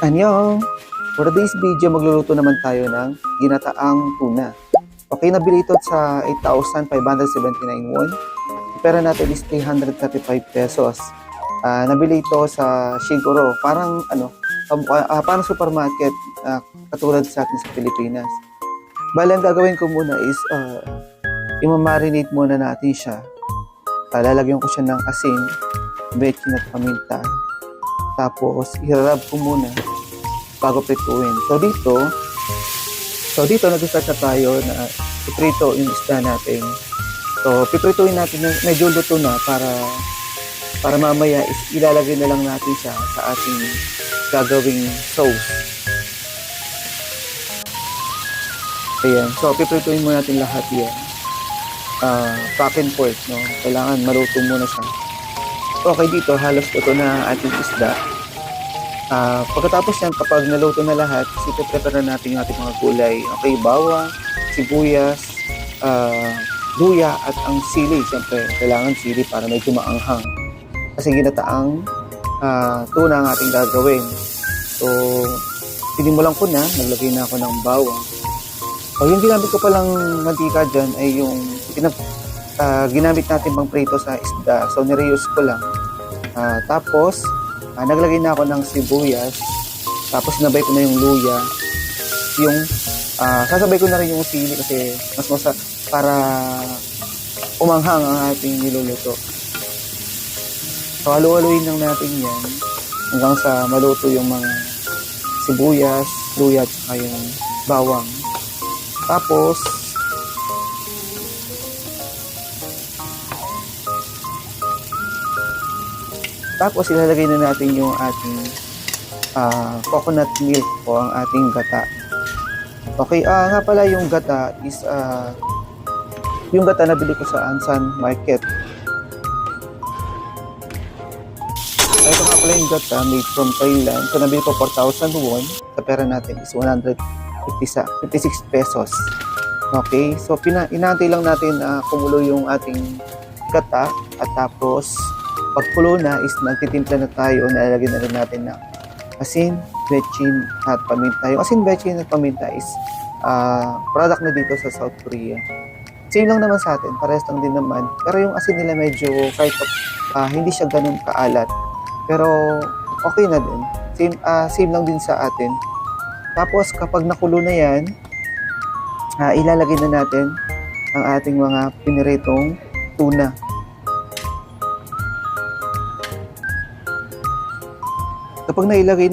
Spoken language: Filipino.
Annyeong! For today's video, magluluto naman tayo ng ginataang tuna. Okay, nabili ito sa 8,579 won. Pera natin is 335 pesos. Nabili ito sa Shiguro. Parang supermarket, katulad sa atin sa Pilipinas. Bale, ang gagawin ko muna is i-marinate muna natin siya. Lalagyan ko siya ng asin, bechin at paminta. Tapos, i-rub ko muna bago prituin. So dito nag-start na tayo na iprito yung isda natin. So, piprituin natin na medyo luto na para mamaya is ilalagay na lang natin siya sa ating gagawing sauce. Ayan. So, piprituin muna natin lahat yan. Back and forth, no? Kailangan maluto muna siya. Okay, dito halos luto na ating isda. Pagkatapos yan, kapag naluto na lahat, prepare na natin yung ating mga gulay. Okay, bawang, sibuyas, luya, at ang sili. Siyempre, kailangan sili para medyo maanghang. Kasi ginataang tuna ang ating gagawin. So, sinimulan ko na, naglagay na ako ng bawang. So, yung ginamit ko palang mantika dyan ay yung ginamit natin pang prito sa isda. So, nireuse ko lang. Tapos, naglagay na ako ng sibuyas. Tapos, sinabay ko na yung luya. Sasabay ko na rin yung sili kasi para umanghang ang ating niluluto. So, halu-haluin lang natin yan hanggang sa maluto yung mga sibuyas, luya, at saka yung bawang. Tapos ilalagay na natin yung ating coconut milk o ang ating gata. Okay, nga pala yung gata is yung gata na bili ko sa Ansan Market. Ito nga pala yung gata made from Thailand. So nabili ko 4,000 won. Sa pera natin is 156 pesos. Okay, so inaantay lang natin na kumulo yung ating gata at tapos pag kulo na is nagtitimpla na tayo, nalalagyan na rin natin ng asin, bechin at paminta. Yung asin, bechin at paminta is product na dito sa South Korea. Same lang naman sa atin, parehas lang din naman. Pero yung asin nila medyo kahit hindi siya ganun kaalat. Pero okay na din. Same lang din sa atin. Tapos kapag nakulo na yan, ilalagay na natin ang ating mga piniritong tuna. Kapag nailagay na